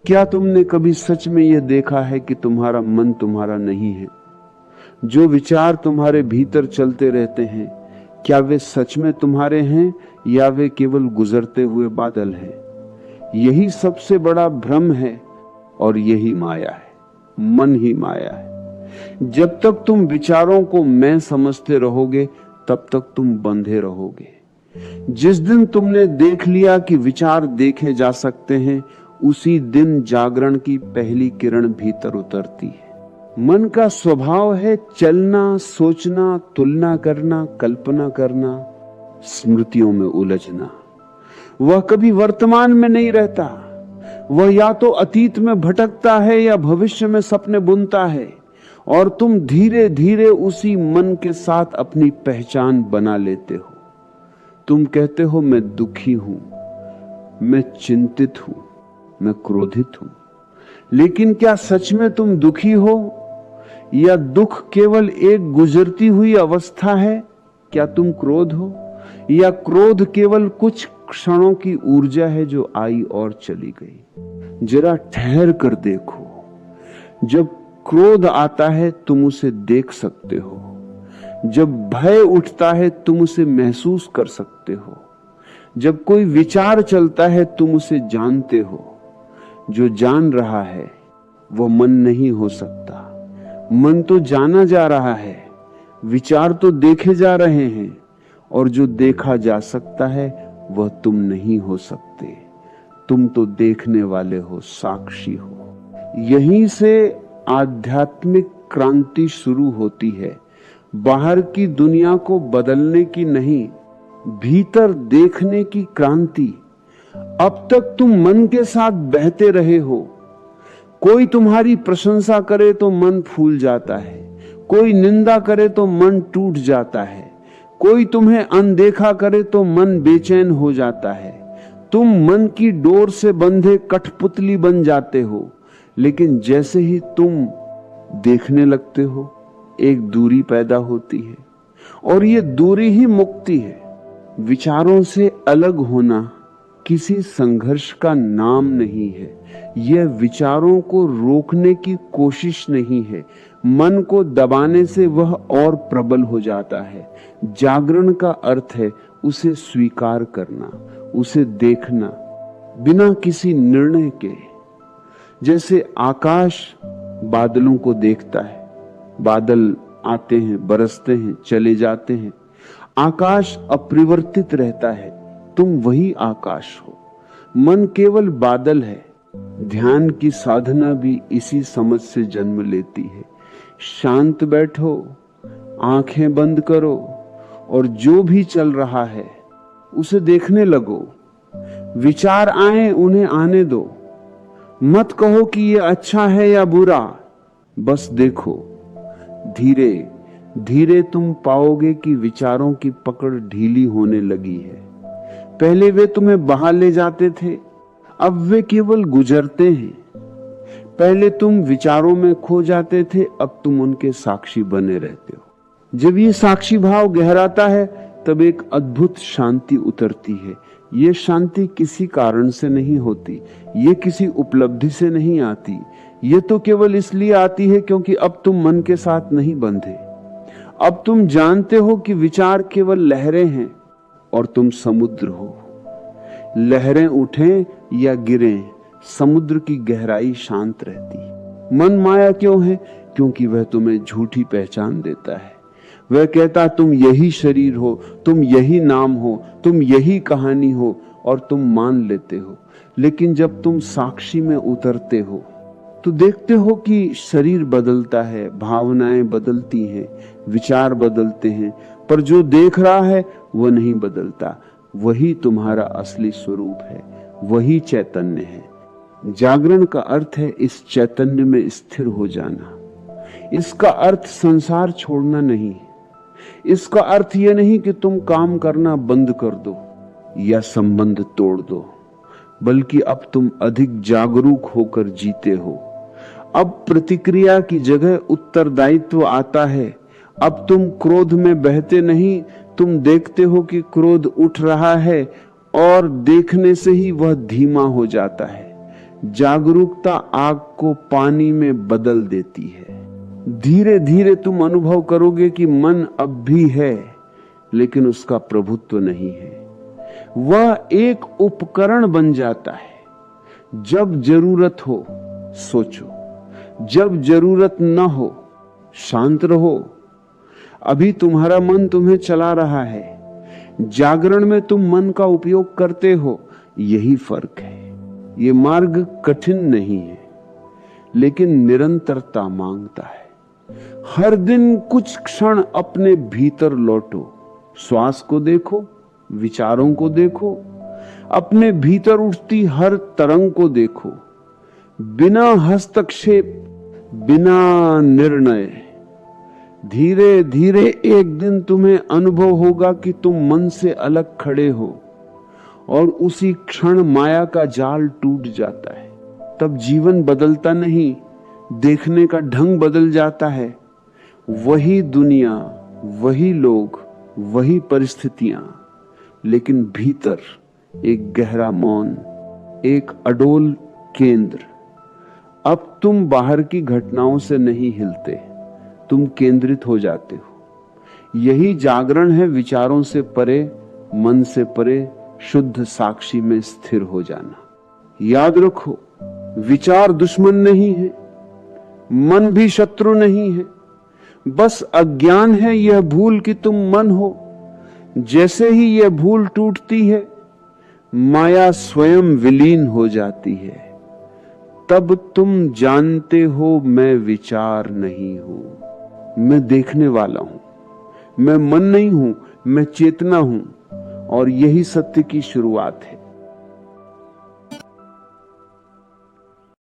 क्या तुमने कभी सच में यह देखा है कि तुम्हारा मन तुम्हारा नहीं है? जो विचार तुम्हारे भीतर चलते रहते हैं, क्या वे सच में तुम्हारे हैं या वे केवल गुजरते हुए बादल हैं? यही सबसे बड़ा भ्रम है और यही माया है। मन ही माया है। जब तक तुम विचारों को मैं समझते रहोगे, तब तक तुम बंधे रहोगे। जिस दिन तुमने देख लिया कि विचार देखे जा सकते हैं, उसी दिन जागरण की पहली किरण भीतर उतरती है। मन का स्वभाव है चलना, सोचना, तुलना करना, कल्पना करना, स्मृतियों में उलझना। वह कभी वर्तमान में नहीं रहता। वह या तो अतीत में भटकता है या भविष्य में सपने बुनता है, और तुम धीरे धीरे उसी मन के साथ अपनी पहचान बना लेते हो। तुम कहते हो मैं दुखी हूं, मैं चिंतित हूं, मैं क्रोधित हूं। लेकिन क्या सच में तुम दुखी हो, या दुख केवल एक गुजरती हुई अवस्था है? क्या तुम क्रोध हो, या क्रोध केवल कुछ क्षणों की ऊर्जा है जो आई और चली गई? जरा ठहर कर देखो। जब क्रोध आता है तुम उसे देख सकते हो। जब भय उठता है तुम उसे महसूस कर सकते हो। जब कोई विचार चलता है तुम उसे जानते हो। जो जान रहा है वो मन नहीं हो सकता। मन तो जाना जा रहा है, विचार तो देखे जा रहे हैं, और जो देखा जा सकता है वह तुम नहीं हो सकते। तुम तो देखने वाले हो, साक्षी हो। यहीं से आध्यात्मिक क्रांति शुरू होती है। बाहर की दुनिया को बदलने की नहीं, भीतर देखने की क्रांति। अब तक तुम मन के साथ बहते रहे हो। कोई तुम्हारी प्रशंसा करे तो मन फूल जाता है, कोई निंदा करे तो मन टूट जाता है, कोई तुम्हें अनदेखा करे तो मन बेचैन हो जाता है। तुम मन की डोर से बंधे कठपुतली बन जाते हो। लेकिन जैसे ही तुम देखने लगते हो, एक दूरी पैदा होती है, और ये दूरी ही मुक्ति है। विचारों से अलग होना किसी संघर्ष का नाम नहीं है। यह विचारों को रोकने की कोशिश नहीं है। मन को दबाने से वह और प्रबल हो जाता है। जागरण का अर्थ है उसे स्वीकार करना, उसे देखना बिना किसी निर्णय के। जैसे आकाश बादलों को देखता है। बादल आते हैं, बरसते हैं, चले जाते हैं। आकाश अपरिवर्तित रहता है। तुम वही आकाश हो। मन केवल बादल है। ध्यान की साधना भी इसी समझ से जन्म लेती है। शांत बैठो, आंखें बंद करो, और जो भी चल रहा है उसे देखने लगो। विचार आए, उन्हें आने दो। मत कहो कि ये अच्छा है या बुरा, बस देखो। धीरे धीरे तुम पाओगे कि विचारों की पकड़ ढीली होने लगी है। पहले वे तुम्हें बहा ले जाते थे, अब वे केवल गुजरते हैं। पहले तुम विचारों में खो जाते थे, अब तुम उनके साक्षी बने रहते हो। जब ये साक्षी भाव गहराता है, तब एक अद्भुत शांति उतरती है। ये शांति किसी कारण से नहीं होती, ये किसी उपलब्धि से नहीं आती। ये तो केवल इसलिए आती है क्योंकि अब तुम मन के साथ नहीं बंधे। अब तुम जानते हो कि विचार केवल लहरें हैं और तुम समुद्र हो। लहरें उठें या गिरें, समुद्र की गहराई शांत रहती। मन माया क्यों है? क्योंकि वह तुम्हें झूठी पहचान देता है। वह कहता तुम यही शरीर हो, तुम यही नाम हो, तुम यही कहानी हो, और तुम मान लेते हो। लेकिन जब तुम साक्षी में उतरते हो तो देखते हो कि शरीर बदलता है, भावनाएं बदलती हैं, विचार बदलते हैं, पर जो देख रहा है वह नहीं बदलता। वही तुम्हारा असली स्वरूप है, वही चैतन्य है। जागरण का अर्थ है इस चैतन्य में स्थिर हो जाना। इसका अर्थ संसार छोड़ना नहीं। इसका अर्थ यह नहीं कि तुम काम करना बंद कर दो या संबंध तोड़ दो, बल्कि अब तुम अधिक जागरूक होकर जीते हो। अब प्रतिक्रिया की जगह उत्तरदायित्व आता है। अब तुम क्रोध में बहते नहीं, तुम देखते हो कि क्रोध उठ रहा है, और देखने से ही वह धीमा हो जाता है। जागरूकता आग को पानी में बदल देती है। धीरे धीरे तुम अनुभव करोगे कि मन अब भी है, लेकिन उसका प्रभुत्व नहीं है। वह एक उपकरण बन जाता है। जब जरूरत हो सोचो, जब जरूरत न हो शांत रहो। अभी तुम्हारा मन तुम्हें चला रहा है, जागरण में तुम मन का उपयोग करते हो। यही फर्क है। ये मार्ग कठिन नहीं है, लेकिन निरंतरता मांगता है। हर दिन कुछ क्षण अपने भीतर लौटो। श्वास को देखो, विचारों को देखो, अपने भीतर उठती हर तरंग को देखो। बिना हस्तक्षेप, बिना निर्णय। धीरे धीरे एक दिन तुम्हें अनुभव होगा कि तुम मन से अलग खड़े हो और उसी क्षण माया का जाल टूट जाता है। तब जीवन बदलता नहीं, देखने का ढंग बदल जाता है। वही दुनिया, वही लोग, वही परिस्थितियां, लेकिन भीतर एक गहरा मौन, एक अडोल केंद्र। अब तुम बाहर की घटनाओं से नहीं हिलते, तुम केंद्रित हो जाते हो। यही जागरण है, विचारों से परे, मन से परे, शुद्ध साक्षी में स्थिर हो जाना। याद रखो, विचार दुश्मन नहीं है, मन भी शत्रु नहीं है। बस अज्ञान है यह भूल कि तुम मन हो। जैसे ही यह भूल टूटती है, माया स्वयं विलीन हो जाती है। तब तुम जानते हो मैं विचार नहीं हूं, मैं देखने वाला हूं। मैं मन नहीं हूं, मैं चेतना हूं। और यही सत्य की शुरुआत है।